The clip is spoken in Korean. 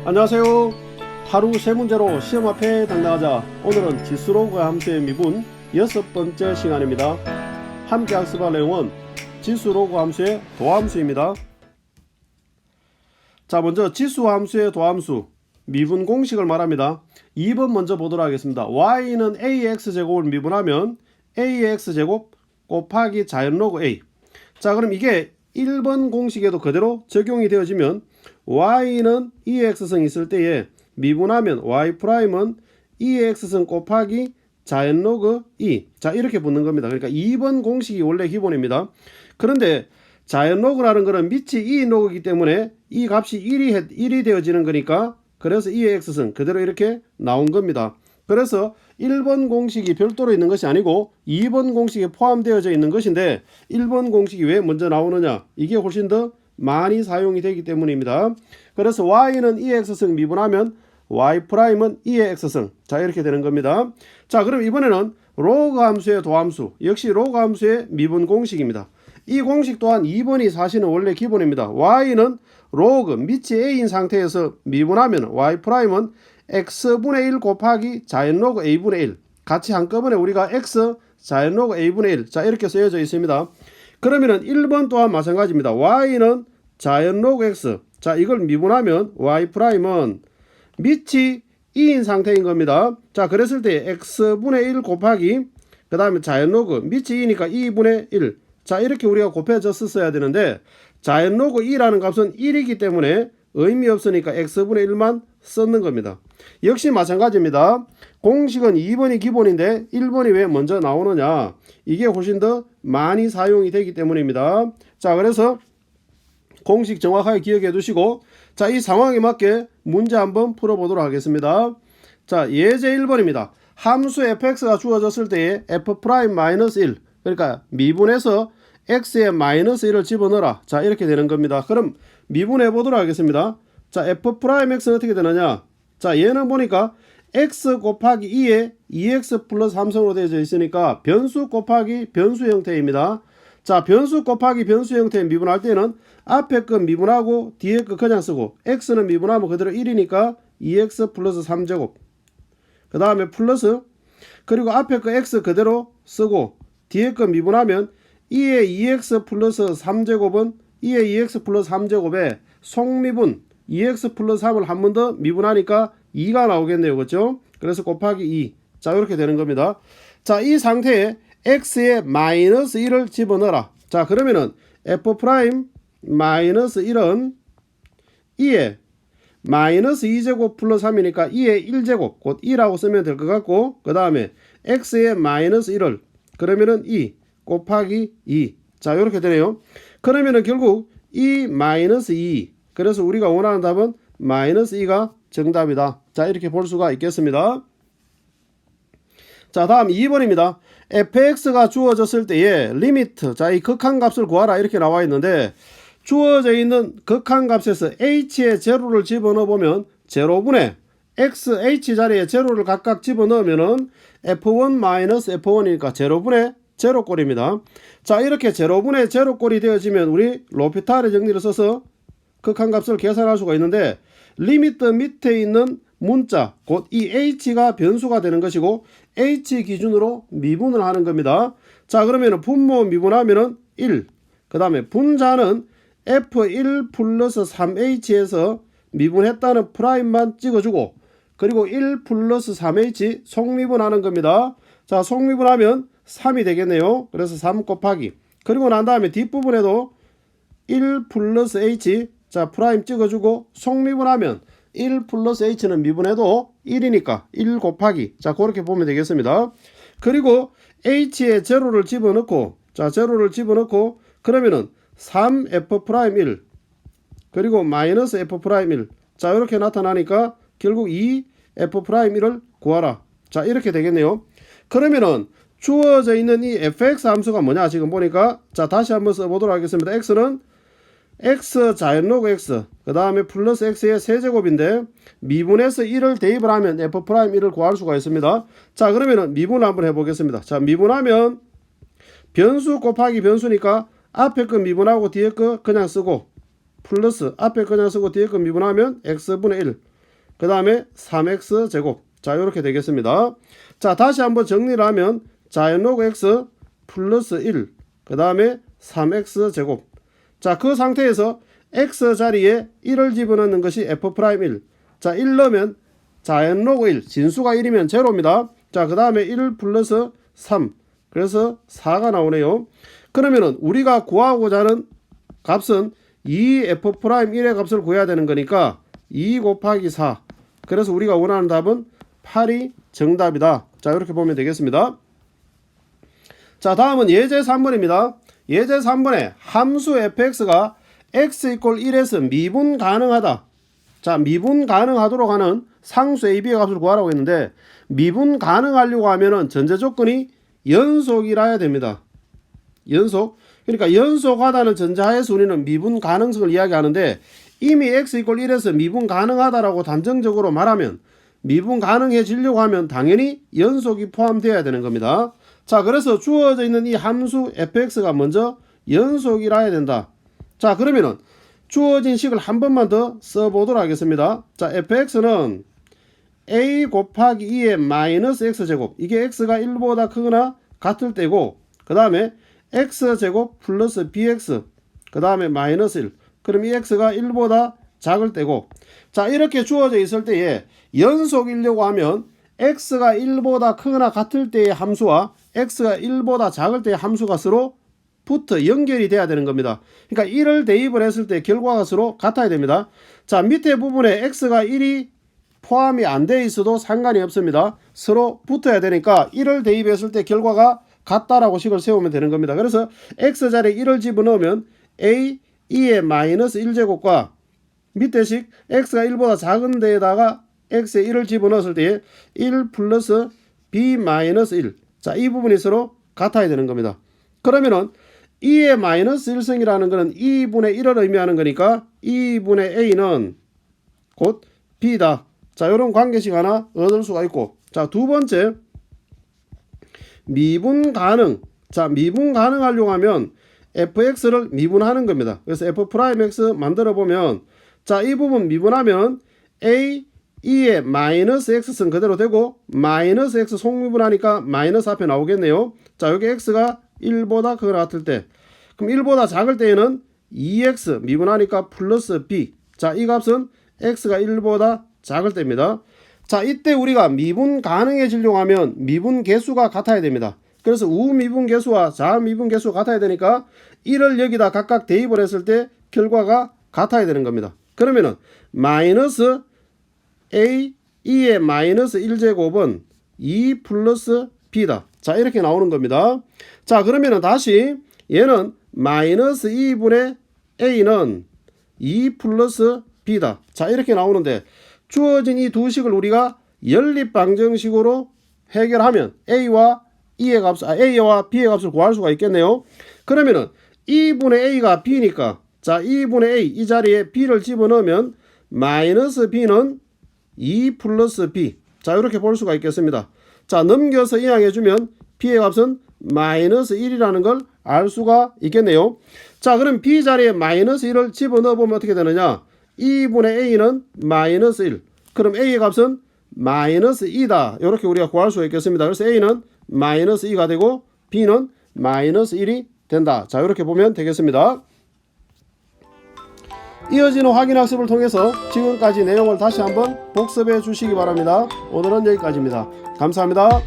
안녕하세요. 하루 세 문제로 시험 앞에 당당하자. 오늘은 지수로그 함수의 미분 6번째 시간입니다. 함께 학습할 내용은 지수로그 함수의 도함수입니다. 자, 먼저 지수 함수의 도함수 미분 공식을 말합니다. 2번 먼저 보도록 하겠습니다. y는 ax제곱을 미분하면 ax제곱 곱하기 자연로그 a. 자, 그럼 이게 1번 공식에도 그대로 적용이 되어지면 y는 2x승 있을 때에 미분하면 y'은 2x승 곱하기 자연로그 2. 자, 이렇게 붙는 겁니다. 그러니까 2번 공식이 원래 기본입니다. 그런데 자연로그라는 것은 밑이 2 로그이기 때문에 이 값이 1이 되어지는 거니까 그래서 2x승 그대로 이렇게 나온 겁니다. 그래서 1번 공식이 별도로 있는 것이 아니고 2번 공식에 포함되어져 있는 것인데 1번 공식이 왜 먼저 나오느냐, 이게 훨씬 더 많이 사용이 되기 때문입니다. 그래서 y는 2x승 미분하면 y'은 2의 x승. 자, 이렇게 되는 겁니다. 자, 그럼 이번에는 로그 함수의 도함수, 역시 로그 함수의 미분 공식입니다. 이 공식 또한 2번이 사실은 원래 기본입니다. y는 로그 밑이 a인 상태에서 미분하면 y'은 x분의 1 곱하기 자연로그 a분의 1. 같이 한꺼번에 우리가 x 자연로그 a분의 1. 자, 이렇게 쓰여져 있습니다. 그러면은 1번 또한 마찬가지입니다. y는 자연로그 x. 자, 이걸 미분하면 y'은 밑이 2인 상태인 겁니다. 자, 그랬을 때 x분의 1 곱하기 그 다음에 자연로그 밑이 2니까 2분의 1. 자, 이렇게 우리가 곱해졌었어야 되는데 자연로그 2라는 값은 1이기 때문에 의미 없으니까 x분의 1만 썼는 겁니다. 역시 마찬가지입니다. 공식은 2번이 기본인데 1번이 왜 먼저 나오느냐, 이게 훨씬 더 많이 사용이 되기 때문입니다. 자, 그래서 공식 정확하게 기억해 두시고, 자, 이 상황에 맞게 문제 한번 풀어보도록 하겠습니다. 자, 예제 1번입니다. 함수 fx가 주어졌을 때에 f'-1, 그러니까 미분해서 x에 마이너스 1을 집어넣어라. 자, 이렇게 되는 겁니다. 그럼 미분해 보도록 하겠습니다. 자, f'x는 어떻게 되느냐, 자, 얘는 보니까 x 곱하기 2에 2x 플러스 3승으로 되어져 있으니까 변수 곱하기 변수 형태입니다. 자, 변수 곱하기 변수 형태 미분할 때는 앞에 거 미분하고 뒤에 거 그냥 쓰고, x는 미분하면 그대로 1이니까 2x 플러스 3제곱, 그 다음에 플러스, 그리고 앞에 거 x 그대로 쓰고 뒤에 거 미분하면 2의 2x 플러스 3제곱은 2의 2x 플러스 3제곱에 속미분 2x 플러스 3을 한 번 더 미분하니까 2가 나오겠네요. 그렇죠? 그래서 곱하기 2. 자, 이렇게 되는 겁니다. 자, 이 상태에 x에 마이너스 1을 집어넣어라. 자, 그러면은 f' 마이너스 1은 2에 마이너스 2제곱 플러스 3이니까 2의 1제곱 곧 2라고 쓰면 될 것 같고, 그 다음에 x에 마이너스 1을 그러면은 2 곱하기 2. 자, 이렇게 되네요. 그러면은 결국 2 마이너스 2. 그래서 우리가 원하는 답은 마이너스 2가 정답이다. 자, 이렇게 볼 수가 있겠습니다. 자, 다음 2번입니다. fx가 주어졌을 때의 리미트. 자, 이 극한값을 구하라 이렇게 나와 있는데, 주어져 있는 극한값에서 h에 제로를 집어넣어 보면 제로분의 x, h 자리에 제로를 각각 집어넣으면은 f1-f1이니까 제로분의 제로꼴입니다. 자, 이렇게 제로분의 제로꼴이 되어지면 우리 로피탈의 정리를 써서 극한값을 계산할 수가 있는데, 리미트 밑에 있는 문자 곧 이 h가 변수가 되는 것이고 h 기준으로 미분을 하는 겁니다. 자, 그러면 분모 미분하면은 1, 그 다음에 분자는 f1 플러스 3h에서 미분했다는 프라임만 찍어주고, 그리고 1 플러스 3h 속미분하는 겁니다. 자, 속미분하면 3이 되겠네요. 그래서 3 곱하기, 그리고 난 다음에 뒷부분에도 1 플러스 h, 자, 프라임 찍어주고 속미분하면 1 플러스 h는 미분해도 1이니까 1 곱하기, 자, 그렇게 보면 되겠습니다. 그리고 h에 제로를 집어넣고, 자, 제로를 집어넣고 그러면은 3f'1 그리고 마이너스 f'1. 자, 이렇게 나타나니까 결국 2f'1을 구하라. 자, 이렇게 되겠네요. 그러면은 주어져 있는 이 fx 함수가 뭐냐, 지금 보니까, 자, 다시 한번 써보도록 하겠습니다. x는 x 자연로그 x 그 다음에 플러스 x의 세제곱인데 미분해서 1을 대입을 하면 f'1을 구할 수가 있습니다. 자, 그러면은 미분을 한번 해보겠습니다. 자, 미분하면 변수 곱하기 변수니까 앞에 거 미분하고 뒤에 거 그냥 쓰고, 플러스 앞에 그냥 쓰고 뒤에 거 미분하면 x분의 1. 그 다음에 3x 제곱. 자, 이렇게 되겠습니다. 자, 다시 한번 정리를 하면 자연 로그 x 플러스 1, 그 다음에 3x 제곱. 자, 그 상태에서 x 자리에 1을 집어넣는 것이 f'1. 자, 1 넣으면 자연 로그 1, 진수가 1이면 제로입니다. 자, 그 다음에 1 플러스 3, 그래서 4가 나오네요. 그러면은 우리가 구하고자 하는 값은 2f'1의 값을 구해야 되는 거니까 2 곱하기 4. 그래서 우리가 원하는 답은 8이 정답이다. 자, 이렇게 보면 되겠습니다. 자, 다음은 예제 3번입니다. 예제 3번에 함수 fx가 x = 1에서 미분 가능하다. 자, 미분 가능하도록 하는 상수 ab의 값을 구하라고 했는데, 미분 가능하려고 하면은 전제 조건이 연속이라야 됩니다. 연속. 그러니까 연속하다는 전제하에서 우리는 미분 가능성을 이야기하는데, 이미 x = 1에서 미분 가능하다라고 단정적으로 말하면, 미분 가능해지려고 하면 당연히 연속이 포함되어야 되는 겁니다. 자, 그래서 주어져 있는 이 함수 fx가 먼저 연속이라야 된다. 자, 그러면은 주어진 식을 한 번만 더 써보도록 하겠습니다. 자, fx는 a 곱하기 2의 마이너스 x제곱, 이게 x가 1보다 크거나 같을 때고, 그 다음에 x제곱 플러스 bx, 그 다음에 마이너스 1. 그럼 이 x가 1보다 작을 때고, 자, 이렇게 주어져 있을 때에 연속이려고 하면 x가 1보다 크거나 같을 때의 함수와 x가 1보다 작을 때의 함수가 서로 붙어 연결이 돼야 되는 겁니다. 그러니까 1을 대입을 했을 때 결과가 서로 같아야 됩니다. 자, 밑에 부분에 x가 1이 포함이 안 돼 있어도 상관이 없습니다. 서로 붙어야 되니까 1을 대입했을 때 결과가 같다라고 식을 세우면 되는 겁니다. 그래서 x 자리에 1을 집어넣으면 a 2의 마이너스 1제곱과 밑에 식 x가 1보다 작은 데에다가 x에 1을 집어넣었을 때 1 플러스 b 마이너스 1. 자, 이 부분이 서로 같아야 되는 겁니다. 그러면은 2의 마이너스 1승이라는 것은 2분의 1을 의미하는 거니까 2분의 a는 곧 b다. 자, 이런 관계식 하나 얻을 수가 있고, 자, 두 번째 미분 가능. 자, 미분 가능하려고 하면 fx를 미분하는 겁니다. 그래서 f'x 만들어 보면, 자, 이 부분 미분하면 a 2의 마이너스 x승 그대로 되고, 마이너스 x 속미분하니까 마이너스 앞에 나오겠네요. 자, 여기 x가 1보다 크거나 같을 때, 그럼 1보다 작을 때에는 2x 미분하니까 플러스 b. 자, 이 값은 x가 1보다 작을 때입니다. 자, 이때 우리가 미분 가능해지려고 하면 미분 개수가 같아야 됩니다. 그래서 우미분 개수와 자미분 개수가 같아야 되니까 1을 여기다 각각 대입을 했을 때 결과가 같아야 되는 겁니다. 그러면은 마이너스 a 2의 마이너스 1제곱은 2 플러스 b다. 자, 이렇게 나오는 겁니다. 자, 그러면은 다시 얘는 마이너스 2분의 a는 2 플러스 b다. 자, 이렇게 나오는데 주어진 이 두 식을 우리가 연립방정식으로 해결하면 a와 b의 값을 구할 수가 있겠네요. 그러면은 2분의 a가 b니까, 자, 2분의 a 이 자리에 b를 집어넣으면 마이너스 b는 2 플러스 b. 자, 이렇게 볼 수가 있겠습니다. 자, 넘겨서 이항해주면 b의 값은 마이너스 1이라는 걸 알 수가 있겠네요. 자, 그럼 b 자리에 마이너스 1을 집어넣어보면 어떻게 되느냐. 2분의 a는 마이너스 1. 그럼 a의 값은 마이너스 2다. 이렇게 우리가 구할 수가 있겠습니다. 그래서 a는 마이너스 2가 되고 b는 마이너스 1이 된다. 자, 이렇게 보면 되겠습니다. 이어지는 확인학습을 통해서 지금까지 내용을 다시 한번 복습해 주시기 바랍니다. 오늘은 여기까지입니다. 감사합니다.